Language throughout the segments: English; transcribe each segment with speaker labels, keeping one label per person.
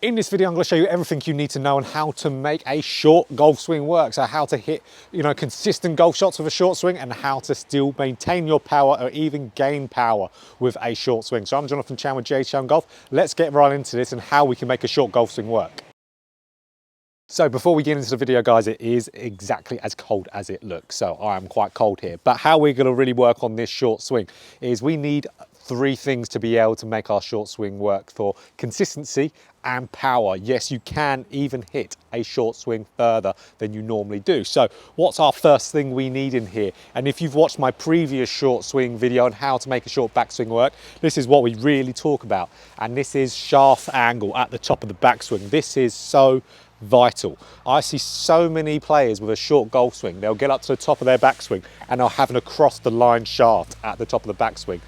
Speaker 1: In this video, I'm going to show you everything you need to know on how to make a short golf swing work. So how to hit, consistent golf shots with a short swing and how to still maintain your power or even gain power with a short swing. So I'm Jonathan Chown with JChownGolf. Let's get right into this and how we can make a short golf swing work. So before we get into the video, guys, it is exactly as cold as it looks. So I am quite cold here, but how we're going to really work on this short swing is we need three things to be able to make our short swing work for consistency and power. Yes, you can even hit a short swing further than you normally do. So what's our first thing we need in here? And if you've watched my previous short swing video on how to make a short backswing work, this is what we really talk about. And this is shaft angle at the top of the backswing. This is so vital. I see so many players with a short golf swing. They'll get up to the top of their backswing and they'll have an across the line shaft at the top of the backswing.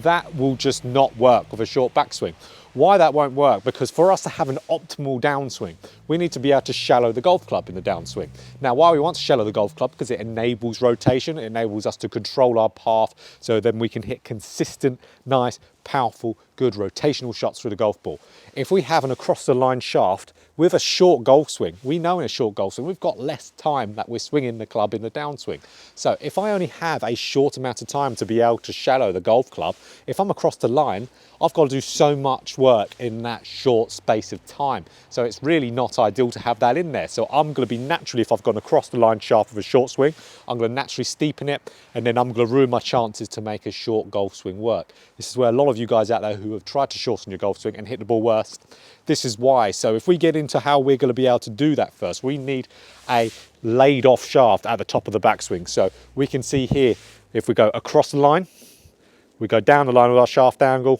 Speaker 1: That will just not work with a short backswing. Why that won't work? Because for us to have an optimal downswing, we need to be able to shallow the golf club in the downswing. Now, why we want to shallow the golf club? Because it enables rotation, it enables us to control our path, so then we can hit consistent, nice, powerful, good rotational shots through the golf ball. If we have an across the line shaft with a short golf swing, we know in a short golf swing, we've got less time that we're swinging the club in the downswing. So if I only have a short amount of time to be able to shallow the golf club, if I'm across the line, I've got to do so much work in that short space of time. So it's really not ideal to have that in there. So I'm going to be naturally, if I've gone across the line shaft with a short swing, I'm going to naturally steepen it, and then I'm going to ruin my chances to make a short golf swing work. This is where a lot of you guys out there who have tried to shorten your golf swing and hit the ball worse, this is why. So if we get into how we're going to be able to do that first, we need a laid off shaft at the top of the backswing. So we can see here, if we go across the line, we go down the line with our shaft angle,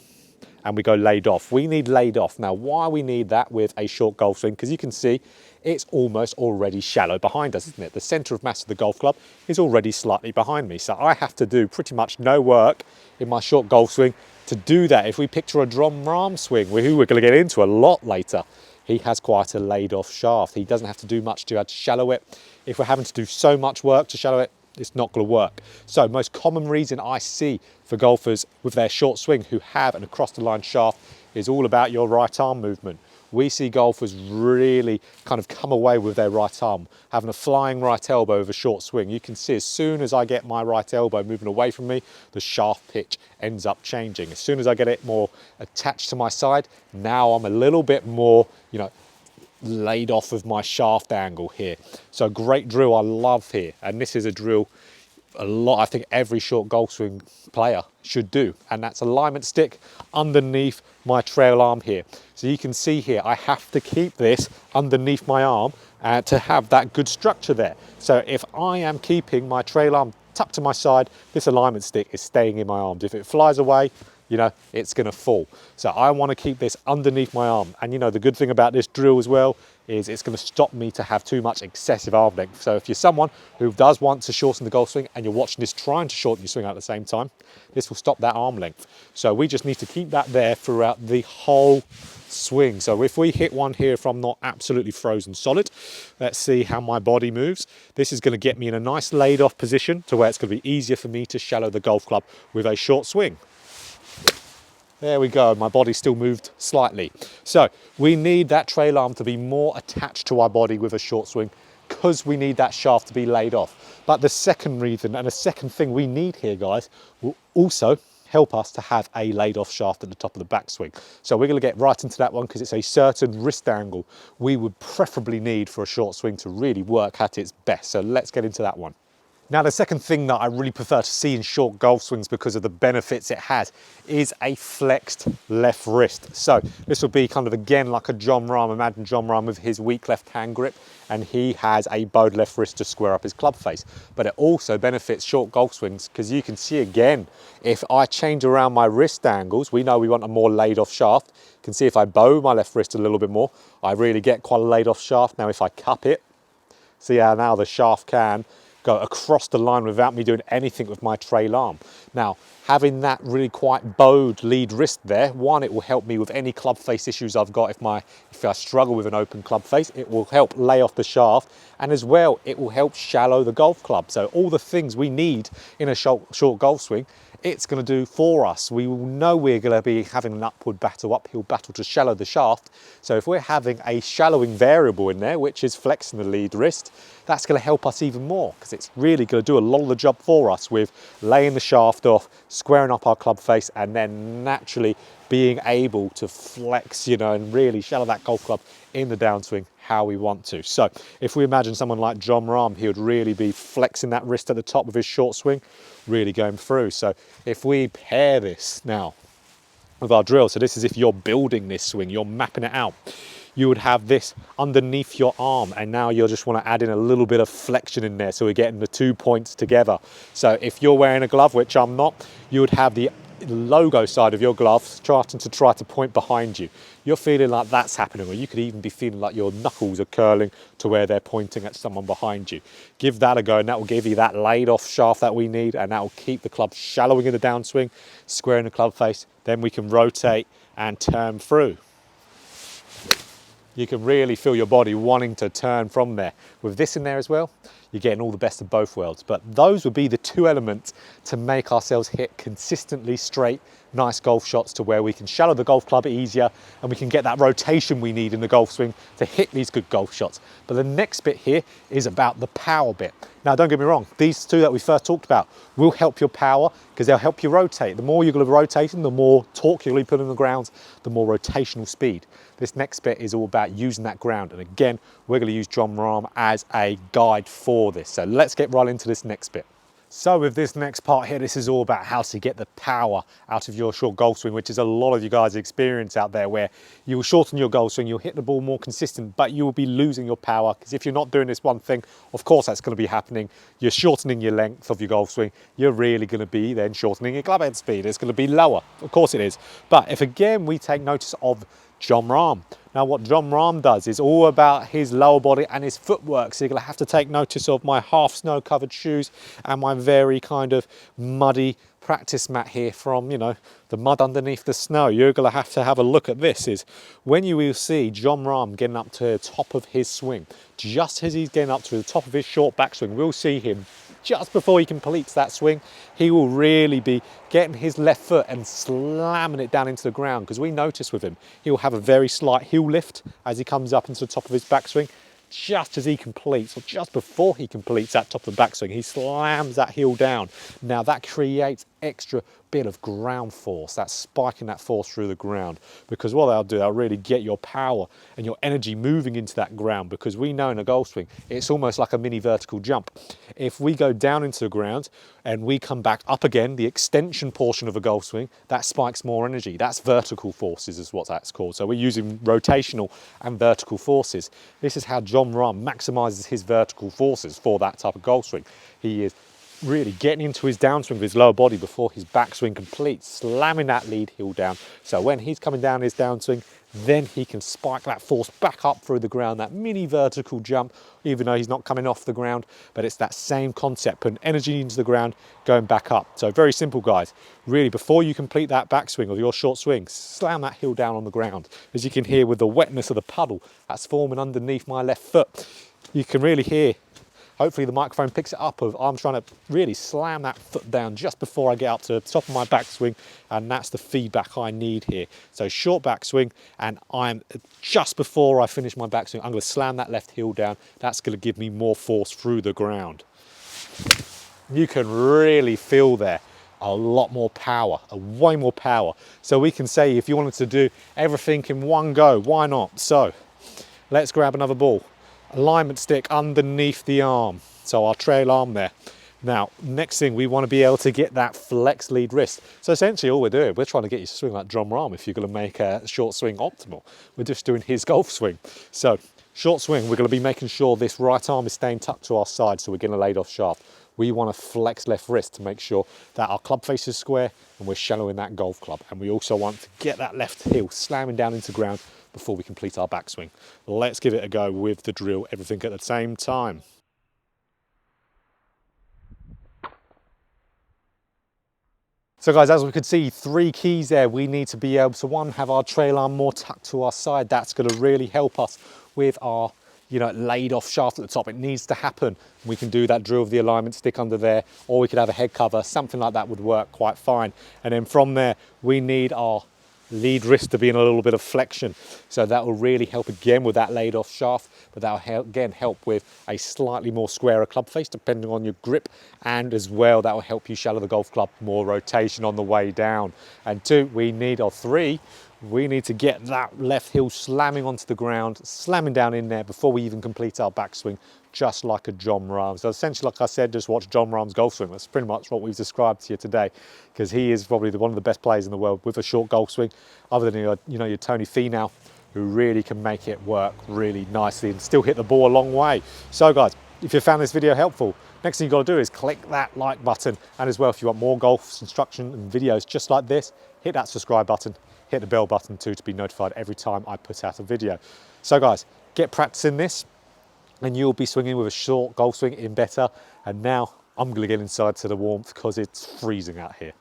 Speaker 1: and we go laid off. We need laid off. Now, why we need that with a short golf swing, because you can see it's almost already shallow behind us, isn't it? The center of mass of the golf club is already slightly behind me. So I have to do pretty much no work in my short golf swing to do that. If we picture a John Rahm swing, who we're going to get into a lot later, he has quite a laid off shaft. He doesn't have to do much to shallow it. If we're having to do so much work to shallow it, it's not going to work. So most common reason I see for golfers with their short swing who have an across the line shaft is all about your right arm movement. We see golfers really kind of come away with their right arm, having a flying right elbow with a short swing. You can see as soon as I get my right elbow moving away from me, the shaft pitch ends up changing. As soon as I get it more attached to my side, now I'm a little bit more, laid off of my shaft angle here. So great drill I love here, and this is a drill I think every short golf swing player should do, and that's alignment stick underneath my trail arm here. So you can see here I have to keep this underneath my arm to have that good structure there. So if I am keeping my trail arm tucked to my side, this alignment stick is staying in my arms. If it flies away, it's going to fall. So I want to keep this underneath my arm. And the good thing about this drill as well is it's going to stop me to have too much excessive arm length. So if you're someone who does want to shorten the golf swing and you're watching this trying to shorten your swing at the same time, this will stop that arm length. So we just need to keep that there throughout the whole swing. So if we hit one here, if I'm not absolutely frozen solid, let's see how my body moves. This is going to get me in a nice laid off position to where it's going to be easier for me to shallow the golf club with a short swing. There we go, my body still moved slightly. So we need that trail arm to be more attached to our body with a short swing because we need that shaft to be laid off. But the second reason and the second thing we need here, guys, will also help us to have a laid off shaft at the top of the backswing. So we're going to get right into that one because it's a certain wrist angle we would preferably need for a short swing to really work at its best. So let's get into that one. Now, the second thing that I really prefer to see in short golf swings because of the benefits it has is a flexed left wrist. So this will be kind of, again, like a John Rahm. Imagine John Rahm with his weak left hand grip, and he has a bowed left wrist to square up his club face. But it also benefits short golf swings because you can see, again, if I change around my wrist angles, we know we want a more laid off shaft. You can see if I bow my left wrist a little bit more, I really get quite a laid off shaft. Now, if I cup it, see how now the shaft can go across the line without me doing anything with my trail arm. Now, having that really quite bowed lead wrist there, one, it will help me with any club face issues I've got. If I struggle with an open club face, it will help lay off the shaft, and as well, it will help shallow the golf club. So all the things we need in a short golf swing it's going to do for us. We will know we're going to be having an uphill battle to shallow the shaft. So if we're having a shallowing variable in there, which is flexing the lead wrist, that's going to help us even more, because it's really going to do a lot of the job for us with laying the shaft off, squaring up our club face, and then naturally being able to flex, you know, and really shallow that golf club in the downswing how we want to. So if we imagine someone like Jon Rahm, he would really be flexing that wrist at the top of his short swing, really going through. So if we pair this now with our drill, so this is if you're building this swing, you're mapping it out, you would have this underneath your arm, and now you'll just want to add in a little bit of flexion in there, so we're getting the 2 points together. So if you're wearing a glove, which I'm not, you would have the logo side of your glove starting to try to point behind you. You're feeling like that's happening, or you could even be feeling like your knuckles are curling to where they're pointing at someone behind you. Give that a go, and that will give you that laid off shaft that we need, and that will keep the club shallowing in the downswing, squaring the club face. Then we can rotate and turn through. You can really feel your body wanting to turn from there. With this in there as well, you're getting all the best of both worlds. But those would be the two elements to make ourselves hit consistently straight, nice golf shots, to where we can shallow the golf club easier and we can get that rotation we need in the golf swing to hit these good golf shots. But the next bit here is about the power bit. Now, don't get me wrong, these two that we first talked about will help your power, because they'll help you rotate. The more you're going to be rotating, the more torque you're going to put in the ground, the more rotational speed. This next bit is all about using that ground. And again, we're going to use Jon Rahm as a guide for this. So let's get right into this next bit. So with this next part here, this is all about how to get the power out of your short golf swing, which is a lot of you guys' experience out there, where you will shorten your golf swing, you'll hit the ball more consistent, but you will be losing your power, because if you're not doing this one thing, of course that's going to be happening. You're shortening your length of your golf swing. You're really going to be then shortening your club head speed. It's going to be lower. Of course it is. But if again we take notice of Jon Rahm. Now what Jon Rahm does is all about his lower body and his footwork. So you're going to have to take notice of my half snow covered shoes and my very kind of muddy practice mat here from, you know, the mud underneath the snow. You're going to have a look at this. Is when you will see Jon Rahm getting up to the top of his swing, just as he's getting up to the top of his short backswing, we'll see him just before he completes that swing, he will really be getting his left foot and slamming it down into the ground, because we notice with him, he'll have a very slight heel lift as he comes up into the top of his backswing. Just as he completes, or just before he completes that top of the backswing, he slams that heel down. Now that creates extra bit of ground force, that's spiking that force through the ground, because what they'll do, they'll really get your power and your energy moving into that ground, because we know in a golf swing, it's almost like a mini vertical jump. If we go down into the ground and we come back up again, the extension portion of a golf swing, that spikes more energy. That's vertical forces is what that's called. So we're using rotational and vertical forces. This is how Jon Rahm maximizes his vertical forces for that type of golf swing. He is really getting into his downswing with his lower body before his backswing completes, slamming that lead heel down. So when he's coming down his downswing, then he can spike that force back up through the ground, that mini vertical jump, even though he's not coming off the ground. But it's that same concept, putting energy into the ground, going back up. So very simple, guys. Really, before you complete that backswing of your short swing, slam that heel down on the ground. As you can hear with the wetness of the puddle that's forming underneath my left foot, you can really hear, hopefully the microphone picks it up, of I'm trying to really slam that foot down just before I get up to the top of my backswing, and that's the feedback I need here. So short backswing, and I'm just before I finish my backswing, I'm going to slam that left heel down. That's going to give me more force through the ground. You can really feel there a lot more power, way more power. So we can say, if you wanted to do everything in one go, why not? So let's grab another ball. Alignment stick underneath the arm, so our trail arm there. Now, next thing, we want to be able to get that flex lead wrist. So essentially all we're doing, we're trying to get you to swing like Jon Rahm if you're going to make a short swing optimal. We're just doing his golf swing. So short swing, we're going to be making sure this right arm is staying tucked to our side, so we're getting a laid off shaft. We want to flex left wrist to make sure that our club face is square and we're shallowing that golf club. And we also want to get that left heel slamming down into ground before we complete our backswing. Let's give it a go with the drill, everything at the same time. So guys, as we could see, 3 keys there. We need to be able to, one, have our trail arm more tucked to our side. That's going to really help us with our you know, laid off shaft at the top. It needs to happen. We can do that drill of the alignment stick under there, or we could have a head cover. Something like that would work quite fine. And then from there, we need our lead wrist to be in a little bit of flexion. So that will really help again with that laid off shaft, but that will again help with a slightly more squarer club face depending on your grip, and as well that will help you shallow the golf club, more rotation on the way down. And two, we need, or three, we need to get that left heel slamming onto the ground, slamming down in there before we even complete our backswing, just like a Jon Rahm. So essentially, like I said, just watch Jon Rahm's golf swing. That's pretty much what we've described to you today, because he is probably one of the best players in the world with a short golf swing, other than your Tony Finau, who really can make it work really nicely and still hit the ball a long way. So guys, if you found this video helpful, next thing you've got to do is click that like button, and as well, if you want more golf instruction and videos just like this, hit that subscribe button, hit the bell button too to be notified every time I put out a video. So guys, get practicing this and you'll be swinging with a short golf swing in better. And now I'm going to get inside to the warmth because it's freezing out here.